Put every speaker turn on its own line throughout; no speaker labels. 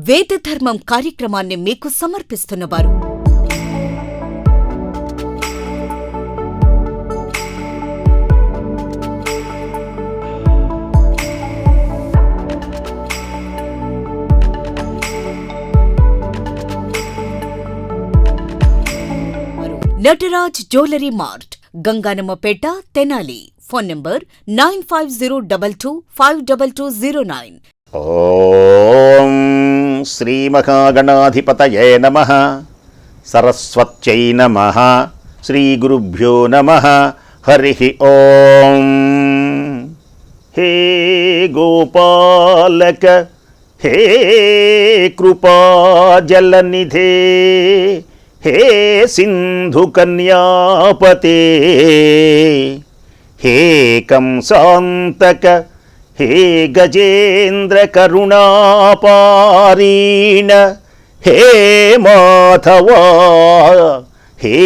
వేద ధర్మం కార్యక్రమాన్ని మీకు సమర్పిస్తున్నవారు Nataraj jewellery mart, Ganganammapeta, Tenali. Phone number 9502252209.
ఓం శ్రీ మహాగణాధిపతయే నమః. సరస్వత్యై నమః. శ్రీ గురుభ్యో నమః. హరి ఓం. హే గోపాలక హే కృపాజలనిధే హే సింధు కన్యాపతే హే కంసాంతక హే గజేంద్ర కరుణాపారీణ హే మాధవా హే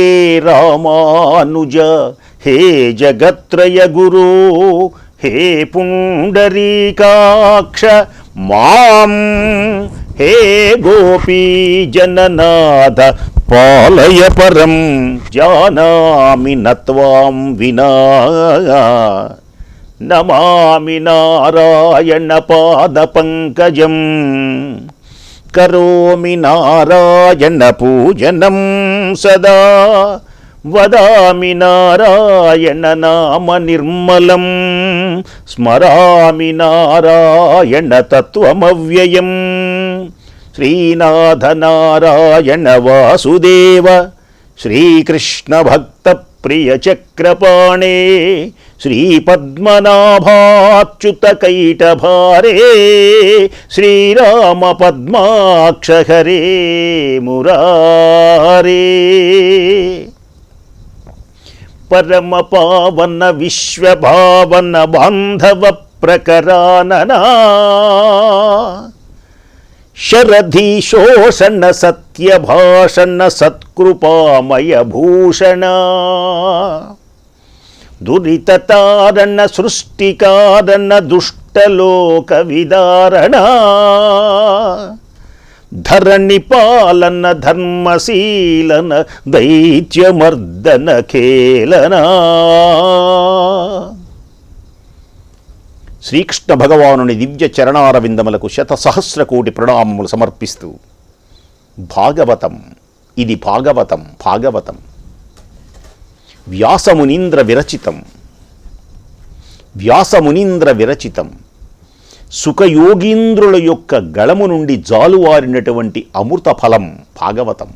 రామానుజ హే జగత్రయ గురు హే పుండరీకాక్ష మాం హే గోపీ జననాథ పాలయ పరం జానామి నత్వాం వినా నమామి నారాయణ పాద పంకజం కరోమి నారాయణ పూజనం సదా వదామి నారాయణ నామ నిర్మలం స్మరామి నారాయణ తత్వమవ్యయం శ్రీనాథ నారాయణ వాసుదేవ శ్రీకృష్ణ భక్త ప్రియ చక్రపాణే శ్రీపద్మనాభాచ్యుత కైటభారే శ్రీరామ పద్మాక్ష హరే మురారే పరమ పావన విశ్వభావన బాంధవ ప్రకరాననా శరధీశోషణ సత్యభాషణ సత్కృపామయ భూషణ దురితతారణ సృష్టికారణ దుష్టలోక విదారణ ధరణి పాలన ధర్మశీలన దైత్యమర్దన ఖేలనా. శ్రీకృష్ణ భగవానుని దివ్య చరణారవిందములకు శతసహస్ర కోటి ప్రణామములు సమర్పిస్తూ భాగవతం, ఇది భాగవతం. భాగవతం వ్యాసమునీంద్ర విరచితం సుఖయోగీంద్రుల యొక్క గళము నుండి జాలువారినటువంటి అమృత ఫలం భాగవతం.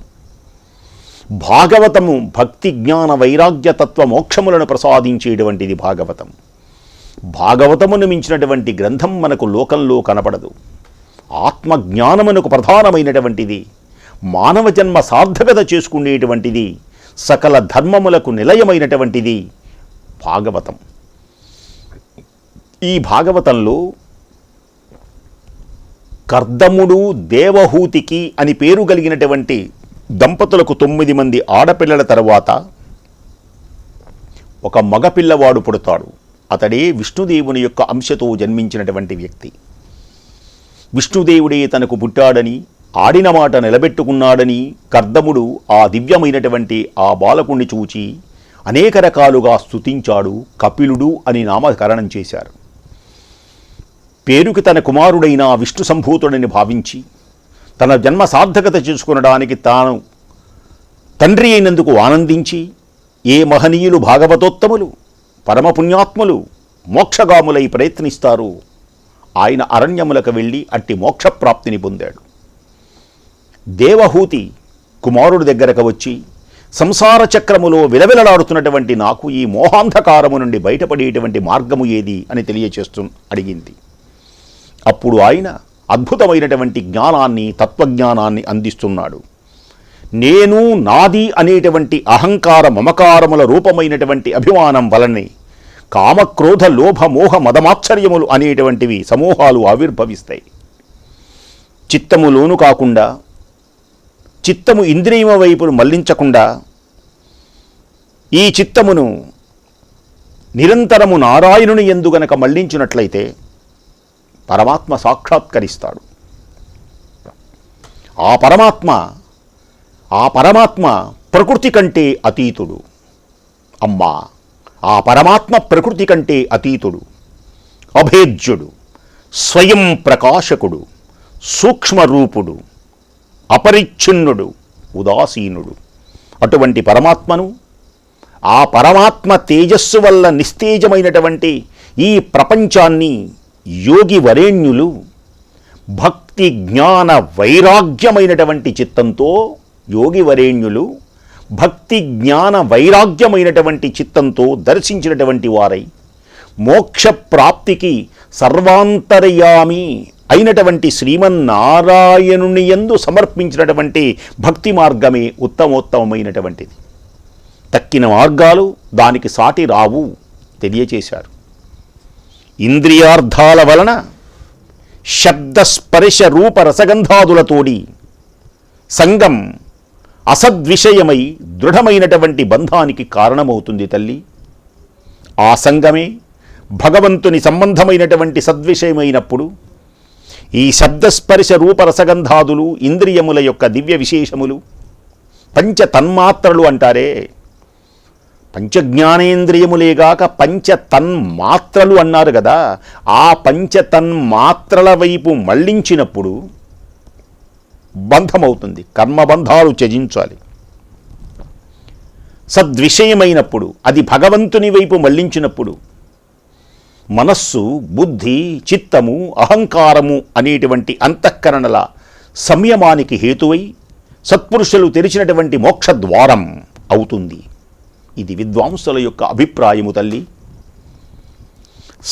భాగవతము భక్తి జ్ఞాన వైరాగ్య తత్వ మోక్షములను ప్రసాదించేటువంటిది భాగవతం. భాగవతమును మించినటువంటి గ్రంథం మనకు లోకంలో కనపడదు. ఆత్మజ్ఞానమునకు ప్రధానమైనటువంటిది, మానవ జన్మ సార్థకత చేసుకునేటువంటిది, సకల ధర్మములకు నిలయమైనటువంటిది భాగవతం. ఈ భాగవతంలో కర్దముడు దేవహూతికి అని పేరు కలిగినటువంటి దంపతులకు 9 మంది ఆడపిల్లల తరువాత ఒక మగపిల్లవాడు పుడతాడు. అతడే విష్ణుదేవుని యొక్క అంశతో జన్మించినటువంటి వ్యక్తి. విష్ణుదేవుడే తనకు పుట్టాడని, ఆడిన మాట నిలబెట్టుకున్నాడని కర్దముడు ఆ దివ్యమైనటువంటి ఆ బాలకుణ్ణి చూచి అనేక రకాలుగా స్తుతించాడు. కపిలుడు అని నామకరణం చేశారు. పేరుకి తన కుమారుడైన విష్ణు సంభూతుడని భావించి తన జన్మ సార్థకత చేసుకునడానికి తాను తండ్రి అయినందుకు ఆనందించి, ఏ మహనీయులు భాగవతోత్తములు పరమపుణ్యాత్ములు మోక్షగాములై ప్రయత్నిస్తారు, ఆయన అరణ్యములకు వెళ్ళి అట్టి మోక్షప్రాప్తిని పొందాడు. దేవహూతి కుమారుడి దగ్గరకు వచ్చి, సంసార చక్రములో విలవిలలాడుతున్నటువంటి నాకు ఈ మోహాంధకారము నుండి బయటపడేటువంటి మార్గము ఏది అని తెలియచేస్తూ అడిగింది. అప్పుడు ఆయన అద్భుతమైనటువంటి జ్ఞానాన్ని, తత్వజ్ఞానాన్ని అందిస్తున్నాడు. నేను, నాది అనేటువంటి అహంకార మమకారముల రూపమైనటువంటి అభిమానం వలనే కామక్రోధ లోభ మోహ మదమాశ్చర్యములు అనేటువంటివి సమూహాలు ఆవిర్భవిస్తాయి. చిత్తములోను కాకుండా, చిత్తము ఇంద్రియము వైపును మళ్లించకుండా ఈ చిత్తమును నిరంతరము నారాయణుని యందు గనక మళ్లించినట్లయితే పరమాత్మ సాక్షాత్కరిస్తాడు. ఆ పరమాత్మ ప్రకృతి కంటే అతీతుడు. అమ్మా, ఆ పరమాత్మ ప్రకృతి కంటే అతీతుడు, అభేద్యుడు, స్వయం ప్రకాశకుడు, సూక్ష్మరూపుడు, అపరిచ్ఛిన్నుడు, ఉదాసీనుడు. అటువంటి పరమాత్మను, ఆ పరమాత్మ తేజస్సు వల్ల నిస్తేజమైనటువంటి ఈ ప్రపంచాన్ని యోగి వరేణ్యులు భక్తి జ్ఞాన వైరాగ్యమైనటువంటి చిత్తంతో, యోగి వరేణ్యులు భక్తి జ్ఞాన వైరాగ్యమైనటువంటి చిత్తంతో దర్శించినటువంటి వారై మోక్ష ప్రాప్తికి సర్వాంతర్యామి అయినటువంటి శ్రీమన్నారాయణుని యందు సమర్పించినటువంటి భక్తి మార్గమే ఉత్తమోత్తమైనటువంటిది. తక్కిన మార్గాలు దానికి సాటి రావు తెలియచేశారు. ఇంద్రియార్థాల వలన శబ్దస్పర్శ రూప రసగంధాదులతోడి సంగం అసద్విషయమై దృఢమైనటువంటి బంధానికి కారణమవుతుంది తల్లి. ఆ సంగమే భగవంతుని సంబంధమైనటువంటి సద్విషయమైనప్పుడు ఈ శబ్దస్పర్శ రూపరసగంధాదులు ఇంద్రియముల యొక్క దివ్య విశేషములు, పంచ తన్మాత్రలు అంటారే, పంచజ్ఞానేంద్రియములేగాక పంచ తన్మాత్రలు అన్నారు కదా. ఆ పంచ తన్మాత్రల వైపు మళ్లించినప్పుడు బంధమవుతుంది. కర్మబంధాలు త్యజించాలి. సద్విషయమైనప్పుడు, అది భగవంతుని వైపు మళ్లించినప్పుడు మనస్సు, బుద్ధి, చిత్తము, అహంకారము అనేటువంటి అంతఃకరణల సంయమానికి హేతువై సత్పురుషులు తెరిచినటువంటి మోక్షద్వారం అవుతుంది. ఇది విద్వాంసుల యొక్క అభిప్రాయము తల్లి.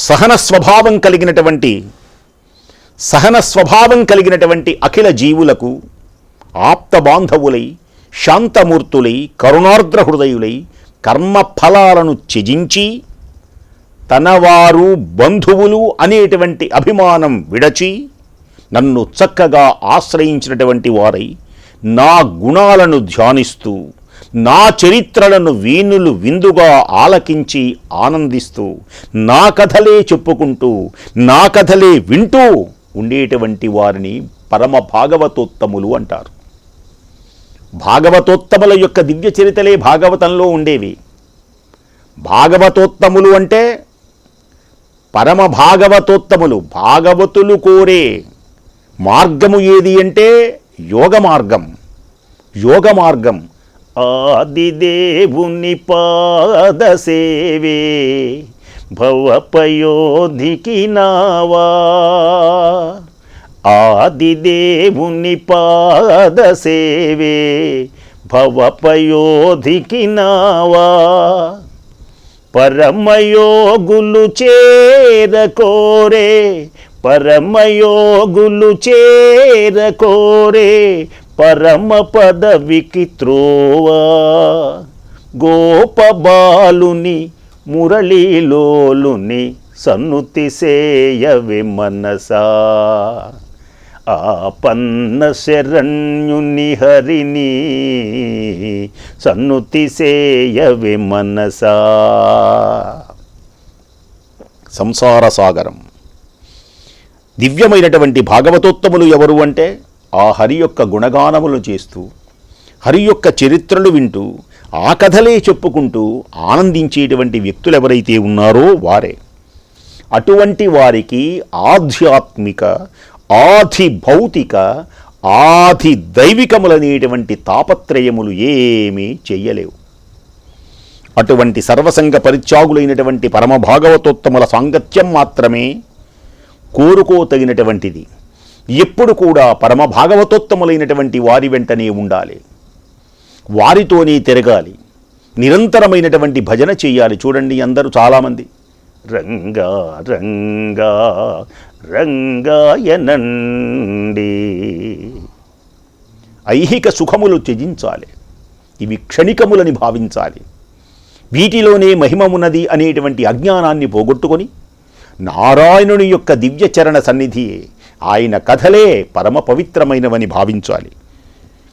సహన స్వభావం కలిగినటువంటి అఖిల జీవులకు ఆప్త బాంధవులై, శాంతమూర్తులై, కరుణార్ద్ర హృదయులై కర్మఫలాలను త్యజించి తనవారు బంధువులు అనేటువంటి అభిమానం విడచి నన్ను చక్కగా ఆశ్రయించినటువంటి వారై నా గుణాలను ధ్యానిస్తూ, నా చరిత్రలను వీణులు విందుగా ఆలకించి ఆనందిస్తూ, నా కథలే చెప్పుకుంటూ, నా కథలే వింటూ ఉండేటువంటి వారిని పరమ భాగవతోత్తములు అంటారు. భాగవతోత్తముల యొక్క దివ్య చరితలే భాగవతంలో ఉండేవి. భాగవతోత్తములు అంటే పరమ భాగవతోత్తములు, భాగవతులు కోరే మార్గము ఏది అంటే యోగ మార్గం. ఆదిదేవుని పాద సేవే భవపయోధికి నావా, ఆదిదేవుని పాద సేవే భవపయోధికి నావా, పరమయోగులు చేరకోరే, పరమయోగులు చేరకోరే పరమ పదవికి త్రోవా, గోపబాలుని మురళీలోలుని సన్నుతి సేయవే మనసా, ఆపన్న శరణ్యుని హరిని సన్నుతి సేయవే మనసా. సంసార సాగరం దివ్యమైనటువంటి భాగవతోత్తములు ఎవరు అంటే ఆ హరి యొక్క గుణగానములు చేస్తూ, హరి యొక్క చరిత్రలు వింటూ, ఆ కథలే చెప్పుకుంటూ ఆనందించేటువంటి వ్యక్తులు ఎవరైతే ఉన్నారో వారే. అటువంటి వారికి ఆధ్యాత్మిక, ఆధి భౌతిక, ఆధి దైవికములనేటువంటి తాపత్రయములు ఏమీ చెయ్యలేవు. అటువంటి సర్వసంగ పరిత్యాగులైనటువంటి పరమ భాగవతోత్తముల సాంగత్యం మాత్రమే కోరుకోతగినటువంటిది. ఎప్పుడు కూడా పరమ భాగవతోత్తములైనటువంటి వారి వెంటనే ఉండాలి, వారితోనే తిరగాలి, నిరంతరమైనటువంటి భజన చేయాలి. చూడండి, అందరూ చాలామంది రంగా రంగా రంగాయనండి, ఐహిక సుఖములు త్యజించాలి, ఇవి క్షణికములని భావించాలి. వీటిలోనే మహిమమున్నది అనేటువంటి అజ్ఞానాన్ని పోగొట్టుకొని నారాయణుని యొక్క దివ్య చరణ సన్నిధియే, ఆయన కథలే పరమ పవిత్రమైనవని భావించాలి.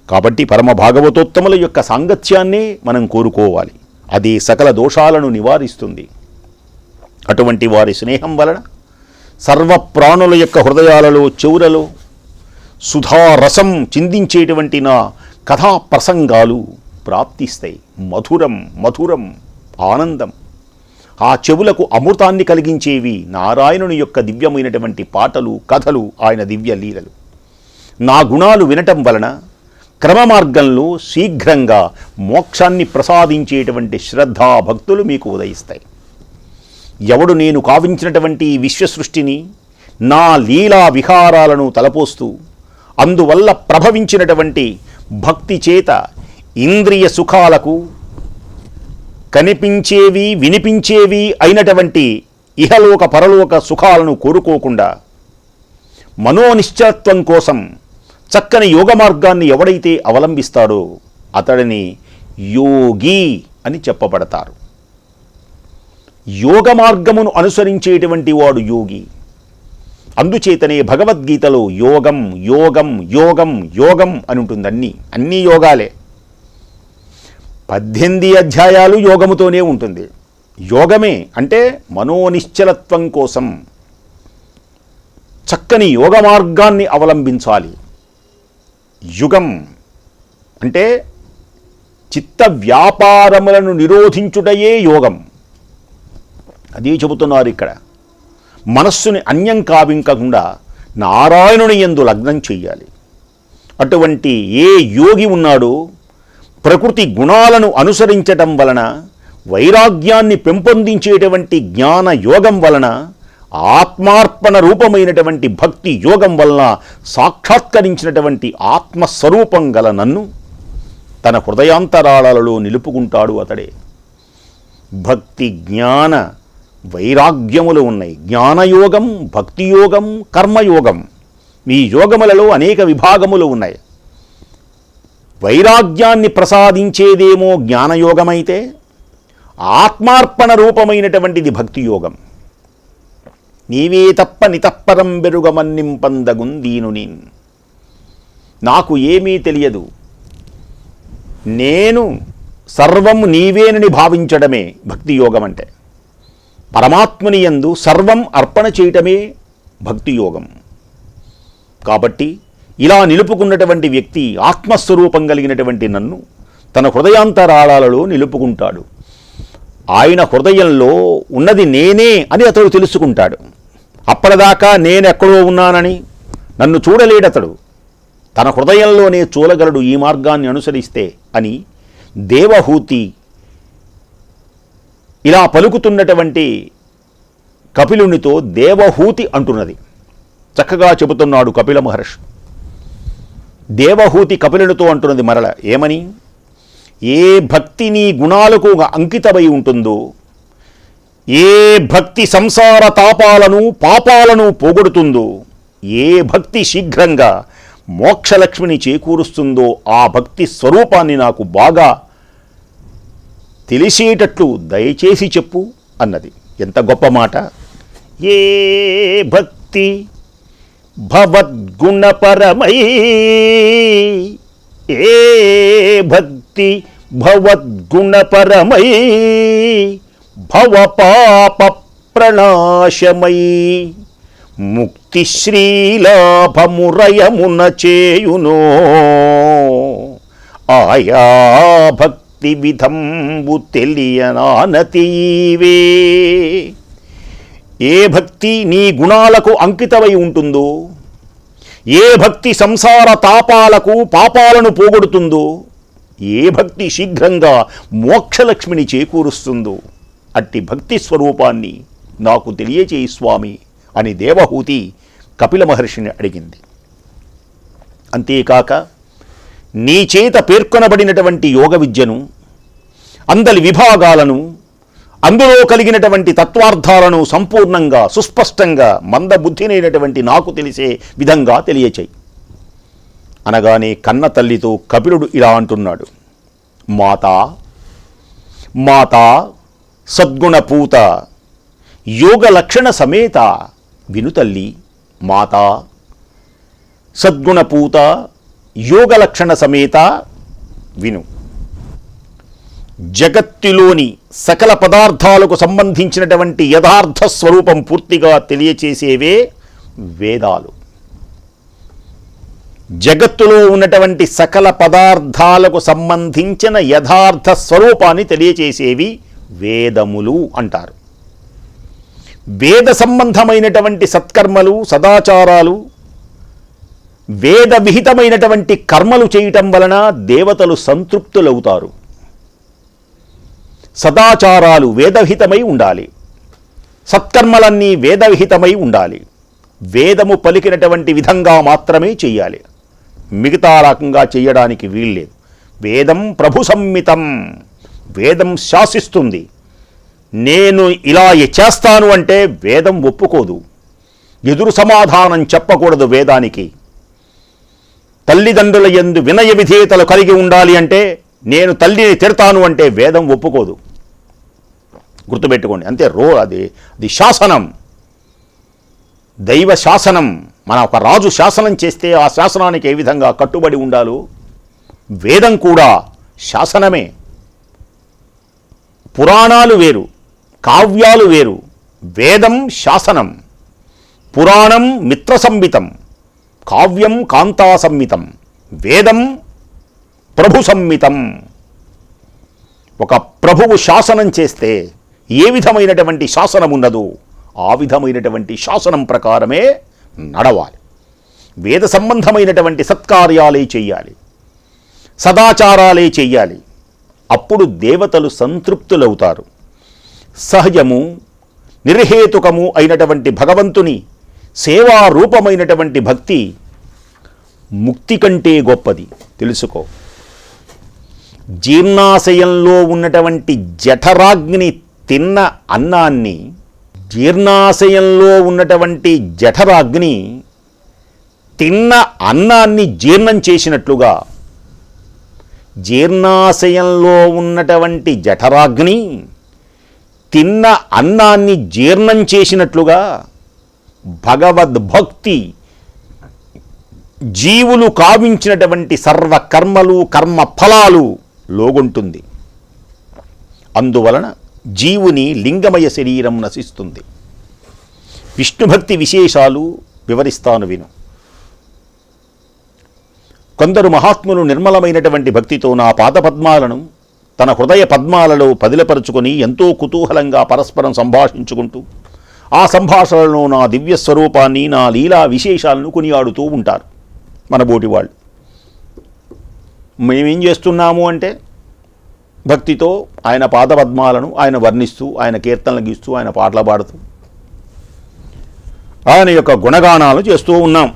కాబట్టి పరమ భాగవతోత్తముల యొక్క సాంగత్యాన్నే మనం కోరుకోవాలి. అది సకల దోషాలను నివారిస్తుంది. అటువంటి వారి స్నేహం వలన సర్వప్రాణుల యొక్క హృదయాలలో, చెవులలో సుధారసం చిందించేటువంటి నా కథా ప్రసంగాలు ప్రాప్తిస్తాయి. మధురం మధురం ఆనందం. ఆ చెవులకు అమృతాన్ని కలిగించేవి నారాయణుని యొక్క దివ్యమైనటువంటి పాటలు, కథలు, ఆయన దివ్య లీలలు. నా గుణాలు వినటం వలన క్రమ మార్గంలో శీఘ్రంగా మోక్షాన్ని ప్రసాదించేటువంటి శ్రద్ధా భక్తులు మీకు ఉదయిస్తాయి. ఎవడు నేను కావించినటువంటి విశ్వసృష్టిని, నా లీలా విహారాలను తలపోస్తూ అందువల్ల ప్రభవించినటువంటి భక్తి చేత ఇంద్రియ సుఖాలకు కనిపించేవి వినిపించేవి అయినటువంటి ఇహలోక పరలోక సుఖాలను కోరుకోకుండా మనోనిశ్చలత్వం కోసం చక్కని యోగ మార్గాన్ని ఎవడైతే అవలంబిస్తాడో అతడిని యోగి అని చెప్పబడతారు. యోగ మార్గమును అనుసరించేటువంటి వాడు యోగి. అందుచేతనే భగవద్గీతలో యోగం యోగం యోగం యోగం అని ఉంటుంది. అన్నీ యోగాలే. 18 అధ్యాయాలు యోగముతోనే ఉంటుంది. యోగమే అంటే మనోనిశ్చలత్వం కోసం చక్కని యోగ మార్గాన్ని అవలంబించాలి. యుగం అంటే చిత్త వ్యాపారములను నిరోధించుటయే యోగం. అదే చెబుతున్నారు ఇక్కడ. మనస్సుని అన్యం కావింకకుండా నారాయణుని యందు లగ్నం చెయ్యాలి. అటువంటి ఏ యోగి ఉన్నాడో ప్రకృతి గుణాలను అనుసరించటం వలన, వైరాగ్యాన్ని పెంపొందించేటువంటి జ్ఞాన యోగం వలన, ఆత్మార్పణ రూపమైనటువంటి భక్తి యోగం వలన సాక్షాత్కరించినటువంటి ఆత్మస్వరూపం గల నన్ను తన హృదయాంతరాళాలలో నిలుపుకుంటాడు అతడే. భక్తి జ్ఞాన వైరాగ్యములు ఉన్నాయి. జ్ఞానయోగం, భక్తియోగం, కర్మయోగం. ఈ యోగములలో అనేక విభాగములు ఉన్నాయి. వైరాగ్యాన్ని ప్రసాదించేదేమో జ్ఞానయోగమైతే ఆత్మార్పణ రూపమైనటువంటిది భక్తియోగం. నీవే తప్ప నితప్పరం బెరుగమన్నింపందగుందీనుని. నాకు ఏమీ తెలియదు, నేను సర్వం నీవేనని భావించడమే భక్తియోగం అంటే. పరమాత్మని యందు సర్వం అర్పణ చేయటమే భక్తియోగం. కాబట్టి ఇలా నిలుపుకున్నటువంటి వ్యక్తి ఆత్మస్వరూపం కలిగినటువంటి నన్ను తన హృదయాంతరాళాలలో నిలుపుకుంటాడు. ఆయన హృదయంలో ఉన్నది నేనే అని అతడు తెలుసుకుంటాడు. అప్పటిదాకా నేనెక్కడో ఉన్నానని నన్ను చూడలేడతడు. తన హృదయంలోనే చూడగలడు ఈ మార్గాన్ని అనుసరిస్తే అని దేవహూతి ఇలా పలుకుతున్నటువంటి కపిలునితో దేవహూతి అంటున్నది. చక్కగా చెబుతున్నాడు కపిల మహర్షి. దేవహూతి కపిలునితో అంటున్నది మరల ఏమని? ఏ భక్తి నీ గుణాలకు అంకితమై ఉంటుందో, ఏ భక్తి సంసార తాపాలను పాపాలను పోగొడుతుందో, ఏ భక్తి శీఘ్రంగా మోక్షలక్ష్మిని చేకూరుస్తుందో ఆ భక్తి స్వరూపాన్ని నాకు బాగా తెలిసేటట్లు దయచేసి చెప్పు అన్నది. ఎంత గొప్ప మాట! ఏ భక్తి భవద్గుణపరమై, ఏ భక్తి భవద్గుణపరమై, భవపాప ప్రణాశమై, ముక్తి శ్రీలాభమురయమున చేయునో, ఆయా భక్తి విధంబు తెలియనానతీవే. ఏ భక్తి నీ గుణాలకు అంకితమై ఉంటుందో, ఏ భక్తి సంసార తాపాలకు పాపాలను పోగొడుతుందో, ఏ భక్తి శీఘ్రంగా మోక్షలక్ష్మిని చేకూరుస్తుందో అట్టి భక్తి స్వరూపాన్ని నాకు తెలియచేయి స్వామి అని దేవహూతి కపిల మహర్షిని అడిగింది. అంతేకాక నీ చేత పేర్కొనబడినటువంటి యోగ విద్యను, అందలి విభాగాలను, అందులో కలిగినటువంటి తత్వార్థాలను సంపూర్ణంగా సుస్పష్టంగా మందబుద్ధినైనటువంటి నాకు తెలిసే విధంగా తెలియచేయి అనగానే కన్న తల్లితో కపిలుడు ఇలా అంటున్నాడు. మాతా మాతా సద్గుణపూత యోగ లక్షణ సమేత విను తల్లి. మాతా సద్గుణపూత యోగ లక్షణ సమేత విను. జగత్తులోని సకల పదార్థాలకు సంబంధించినటువంటి యథార్థ స్వరూపం పూర్తిగా తెలియచేసేవే వేదాలు. జగత్తులో ఉన్నటువంటి సకల పదార్థాలకు సంబంధించిన యథార్థ స్వరూపాన్ని తెలియచేసేవి వేదములు అంటారు. వేద సంబంధమైనటువంటి సత్కర్మలు, సదాచారాలు, వేద విహితమైనటువంటి కర్మలు చేయటం వలన దేవతలు సంతృప్తులవుతారు. సదాచారాలు వేదవిహితమై ఉండాలి, సత్కర్మలన్నీ వేదవిహితమై ఉండాలి, వేదము పలికినటువంటి విధంగా మాత్రమే చెయ్యాలి, మిగతా రకంగా చెయ్యడానికి వీల్లేదు. వేదం ప్రభు సంహితం, వేదం శాసిస్తుంది. నేను ఇలా చేస్తాను అంటే వేదం ఒప్పుకోదు, ఎదురు సమాధానం చెప్పకూడదు వేదానికి. తల్లిదండ్రుల యందు వినయ విధేయతలు కలిగి ఉండాలి అంటే నేను తల్లిని తిడతాను అంటే వేదం ఒప్పుకోదు. గుర్తుపెట్టుకోండి, అంతే. అది శాసనం, దైవ శాసనం. మన ఒక రాజు శాసనం చేస్తే ఆ శాసనానికి ఏ విధంగా కట్టుబడి ఉండాలో వేదం కూడా శాసనమే. పురాణాలు వేరు, కావ్యాలు వేరు. వేదం శాసనం, పురాణం మిత్ర సంహితం, కావ్యం కాంతా సంహితం, వేదం ప్రభు సంహితం. ఒక ప్రభువు శాసనం చేస్తే ఏ విధమైనటువంటి శాసనం ఉన్నదో ఆ విధమైనటువంటి శాసనం ప్రకారమే నడవాలి. వేద సంబంధమైనటువంటి సత్కార్యాలే చెయ్యాలి, సదాచారాలే చెయ్యాలి. అప్పుడు దేవతలు సంతృప్తులవుతారు. సహజము, నిర్హేతుకము అయినటువంటి భగవంతుని సేవారూపమైనటువంటి భక్తి ముక్తి కంటే గొప్పది. తెలుసుకో. జీర్ణాశయంలో ఉన్నటువంటి జఠరాగ్ని తిన్న అన్నాన్ని, జీర్ణాశయంలో ఉన్నటువంటి జఠరాగ్ని తిన్న అన్నాన్ని జీర్ణం చేసినట్లుగా, జీర్ణాశయంలో ఉన్నటువంటి జఠరాగ్ని తిన్న అన్నాన్ని జీర్ణం చేసినట్లుగా భగవద్భక్తి జీవులు కావించినటువంటి సర్వకర్మలు, కర్మ ఫలాలు లోగుంటుంది. అందువలన జీవుని లింగమయ శరీరం నశిస్తుంది. విష్ణుభక్తి విశేషాలు వివరిస్తాను విను. కొందరు మహాత్ములు నిర్మలమైనటువంటి భక్తితో నా పాదపద్మాలను తన హృదయ పద్మాలలో పదిలపరుచుకొని ఎంతో కుతూహలంగా పరస్పరం సంభాషించుకుంటూ ఆ సంభాషణలో నా దివ్య స్వరూపాన్ని, నా లీలా విశేషాలను కొనియాడుతూ ఉంటారు. మన బోటి వాళ్ళు మేమేం చేస్తున్నాము అంటే భక్తితో ఆయన పాదపద్మాలను ఆయన వర్ణిస్తూ, ఆయన కీర్తనలు గీస్తూ, ఆయన పాటలు పాడుతూ ఆయన యొక్క గుణగానాలు చేస్తూ ఉన్నాం,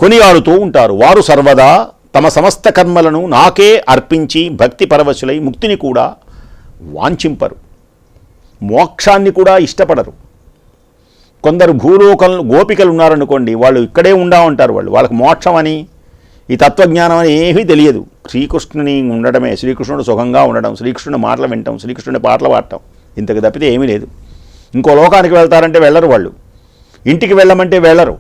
కొనియాడుతూ ఉంటారు. వారు సర్వదా తమ సమస్త కర్మలను నాకే అర్పించి భక్తి పరవశులై ముక్తిని కూడా వాంఛింపరు, మోక్షాన్ని కూడా ఇష్టపడరు. కొందరు గోపికలు ఉన్నారనుకోండి, వాళ్ళు ఇక్కడే ఉంటారు. వాళ్ళకి మోక్షం అని, ఈ తత్వజ్ఞానం అని ఏమీ తెలియదు. శ్రీకృష్ణుని ఉండడమే, శ్రీకృష్ణుడు సుఖంగా ఉండడం, శ్రీకృష్ణుని మాటలు వినటం, శ్రీకృష్ణుని పాటలు పాడటం, ఇంతకు తప్పితే ఏమీ లేదు. ఇంకో లోకానికి వెళ్తారంటే వెళ్ళరు, వాళ్ళు ఇంటికి వెళ్ళమంటే వెళ్ళరు,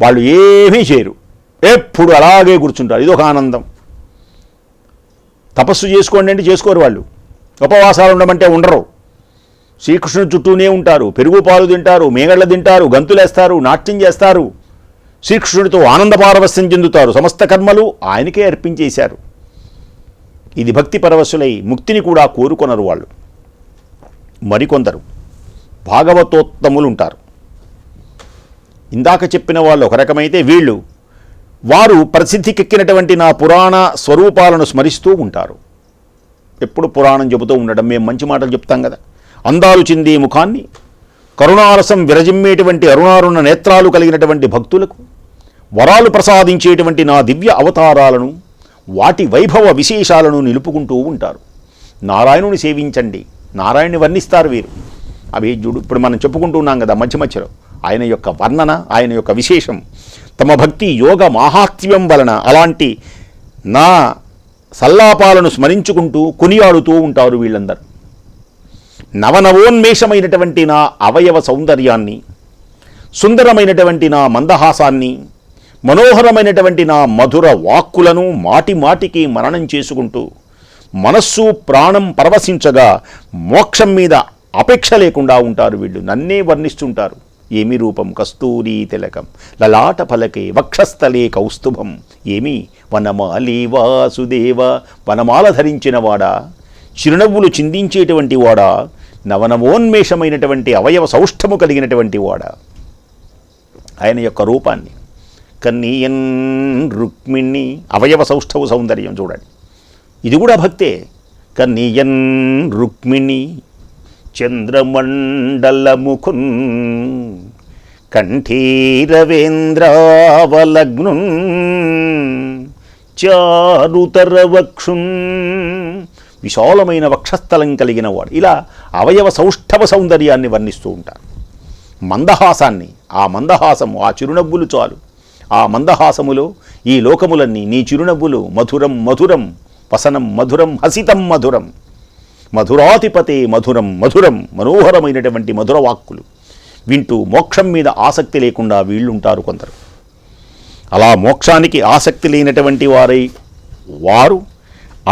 వాళ్ళు ఏమీ చేయరు, ఎప్పుడు అలాగే కూర్చుంటారు. ఇదొక ఆనందం. తపస్సు చేసుకోండి అంటే చేసుకోరు, వాళ్ళు ఉపవాసాలు ఉండమంటే ఉండరు, శ్రీకృష్ణుని చుట్టూనే ఉంటారు, పెరుగు పాలు తింటారు, మేగళ్ళ తింటారు, గంతులేస్తారు, నాట్యం చేస్తారు, శ్రీకృష్ణుడితో ఆనంద పారవస్యం చెందుతారు. సమస్త కర్మలు ఆయనకే అర్పించేశారు. ఇది భక్తి పరవశులై ముక్తిని కూడా కోరుకొనరు వాళ్ళు. మరికొందరు భాగవతోత్తములు ఉంటారు. ఇందాక చెప్పిన వాళ్ళు ఒక రకమైతే, వారు ప్రసిద్ధికెక్కినటువంటి నా పురాణ స్వరూపాలను స్మరిస్తూ ఉంటారు. ఎప్పుడు పురాణం చెబుతూ ఉండడం. మేము మంచి మాటలు చెప్తాం కదా. అందాలు చిందే ముఖాన్ని, కరుణారసం విరజిమ్మేటువంటి అరుణారుణ నేత్రాలు కలిగినటువంటి భక్తులకు వరాలు ప్రసాదించేటువంటి నా దివ్య అవతారాలను, వాటి వైభవ విశేషాలను నిలుపుకుంటూ ఉంటారు. నారాయణుని సేవించండి, నారాయణుని వర్ణిస్తారు వీరు. అవి ఇప్పుడు మనం చెప్పుకుంటూ ఉన్నాం కదా మధ్య మధ్యలో, ఆయన యొక్క వర్ణన, ఆయన యొక్క విశేషం. తమ భక్తి యోగ మాహాత్మ్యం వలన అలాంటి నా సల్లాపాలను స్మరించుకుంటూ కొనియాడుతూ ఉంటారు వీళ్ళందరూ. నవనవోన్మేషమైనటువంటి నా అవయవ సౌందర్యాన్ని, సుందరమైనటువంటి నా మందహాసాన్ని, మనోహరమైనటువంటి నా మధుర వాక్కులను మాటి మాటికి మననం చేసుకుంటూ మనస్సు ప్రాణం పరవశించగా మోక్షం మీద అపేక్ష లేకుండా ఉంటారు వీళ్ళు. నన్నే వర్ణిస్తుంటారు, ఏమి రూపం కస్తూరీ తిలకం లలాట ఫలకే వక్షస్థలే కౌస్తుభం. ఏమి వనమాలి వాసుదేవ, వనమాల ధరించినవాడా, చిరునవ్వులు చిందించేటువంటి వాడా, నవనవోన్మేషమైనటువంటి అవయవ సౌష్ఠము కలిగినటువంటి వాడా. ఆయన యొక్క రూపాన్ని కన్నీయన్ రుక్మిణి, అవయవ సౌష్ఠవ సౌందర్యం చూడండి, ఇది కూడా భక్తే. కన్నీయన్ రుక్మిణి చంద్రమండలముఖున్ కంఠీరవేంద్రావలగ్నున్ చారుతరవక్షున్, విశాలమైన వక్షస్థలం కలిగిన వాడు. ఇలా అవయవ సౌష్ఠవ సౌందర్యాన్ని వర్ణిస్తూ ఉంటారు. మందహాసాన్ని, ఆ మందహాసము, ఆ చిరునవ్వులు చాలు. ఆ మందహాసములో ఈ లోకములన్నీ, నీ చిరునవ్వులు మధురం మధురం, వసనం మధురం, హసితం మధురం, మధురాధిపతే మధురం మధురం, మనోహరమైనటువంటి మధురవాక్కులు వింటూ మోక్షం మీద ఆసక్తి లేకుండా వీళ్ళుంటారు కొందరు. అలా మోక్షానికి ఆసక్తి లేనటువంటి వారు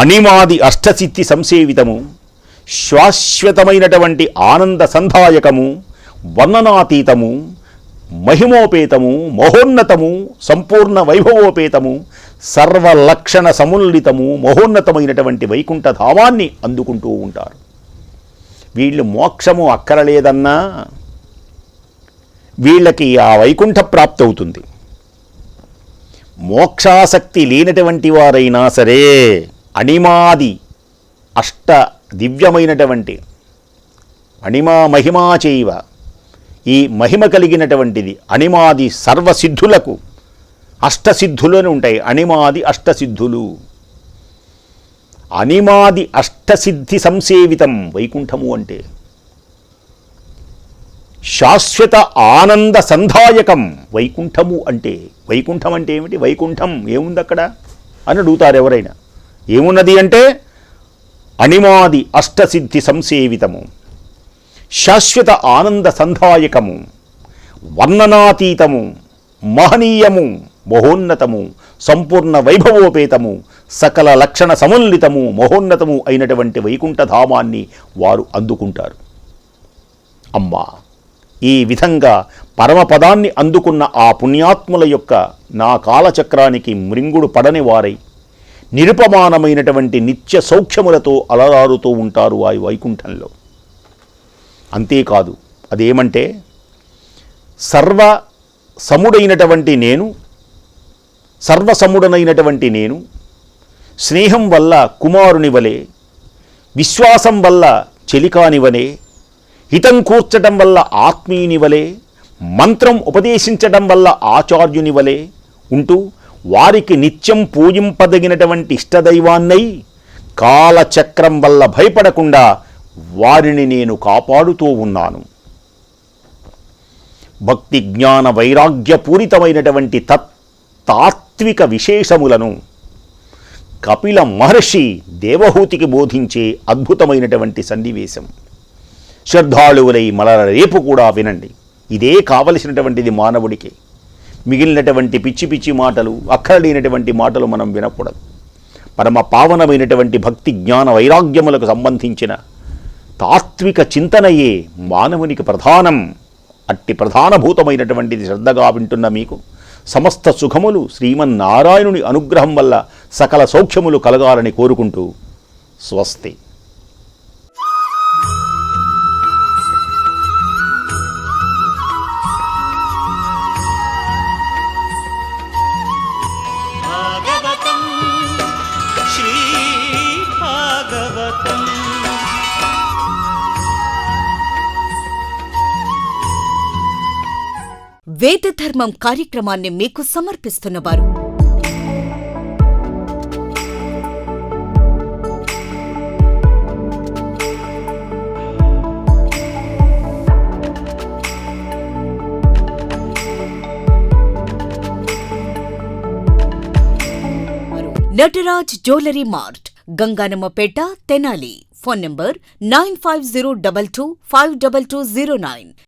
అనిమాది అష్టసిద్ధి సంసేవితము, శాశ్వతమైనటువంటి ఆనంద సంధాయకము, వర్ణనాతీతము, మహిమోపేతము, మహోన్నతము, సంపూర్ణ వైభవోపేతము, సర్వలక్షణ సముల్లితము, మహోన్నతమైనటువంటి వైకుంఠ ధామాన్ని అందుకుంటూ ఉంటారు. వీళ్ళు మోక్షము అక్కరలేదన్నా వీళ్ళకి ఆ వైకుంఠ ప్రాప్తి అవుతుంది. మోక్షాసక్తి లేనటువంటి వారైనా సరే అణిమాది అష్ట దివ్యమైనటువంటి అణిమా మహిమా చైవ, ఈ మహిమ కలిగినటువంటిది అణిమాది సర్వసిద్ధులకు అష్టసిద్ధులని ఉంటాయి. అణిమాది అష్టసిద్ధులు, అణిమాది అష్టసిద్ధి సంసేవితం వైకుంఠము అంటే. శాశ్వత ఆనంద సంధాయకం వైకుంఠము అంటే. వైకుంఠం అంటే ఏమిటి? వైకుంఠం ఏముంది అక్కడ అని అడుగుతారు ఎవరైనా. ఏమున్నది అంటే అణిమాది అష్టసిద్ధి సంసేవితము, శాశ్వత ఆనంద సంధాయకము, వర్ణనాతీతము, మహనీయము, మహోన్నతము, సంపూర్ణ వైభవోపేతము, సకల లక్షణ సముల్లితము, మహోన్నతము అయినటువంటి వైకుంఠధామాన్ని వారు అందుకుంటారు. అమ్మా, ఈ విధంగా పరమపదాన్ని అందుకున్న ఆ పుణ్యాత్ముల యొక్క నా కాలచక్రానికి మృంగుడు పడని వారై నిరుపమానమైనటువంటి నిత్య సౌఖ్యములతో అలరారుతూ ఉంటారు ఆ వైకుంఠంలో. అంతేకాదు, అదేమంటే సర్వసముడైనటువంటి నేను, సర్వసముడనైనటువంటి నేను స్నేహం వల్ల కుమారుని వలె, విశ్వాసం వల్ల చెలికానివలే, హితం కూర్చటం వల్ల ఆత్మీయుని వలె, మంత్రం ఉపదేశించటం వల్ల ఆచార్యుని వలె ఉంటూ వారికి నిత్యం పూజింపదగినటువంటి ఇష్టదైవాన్నై కాలచక్రం వల్ల భయపడకుండా వారిని నేను కాపాడుతూ ఉన్నాను. భక్తి జ్ఞాన వైరాగ్యపూరితమైనటువంటి తాత్విక విశేషములను కపిల మహర్షి దేవహూతికి బోధించే అద్భుతమైనటువంటి సన్నివేశం. శ్రద్ధాళువులై మలర రేపు కూడా వినండి. ఇదే కావలసినటువంటిది మానవుడికి. మిగిలినటువంటి పిచ్చి పిచ్చి మాటలు, అక్కరలేనటువంటి మాటలు మనం వినకూడదు. పరమ పావనమైనటువంటి భక్తి జ్ఞాన వైరాగ్యములకు సంబంధించిన తాత్విక చింతనయే మానవునికి ప్రధానం. అట్టి ప్రధానభూతమైనటువంటిది శ్రద్ధగా వింటున్న మీకు సమస్త సుఖములు శ్రీమన్నారాయణుని అనుగ్రహం వల్ల సకల సౌఖ్యములు కలగాలని కోరుకుంటూ స్వస్తి.
వేదధర్మం కార్యక్రమాన్ని మీకు సమర్పిస్తున్నవారు Nataraj jewellery mart, Ganganammapeta, Tenali. Phone number 9502252209.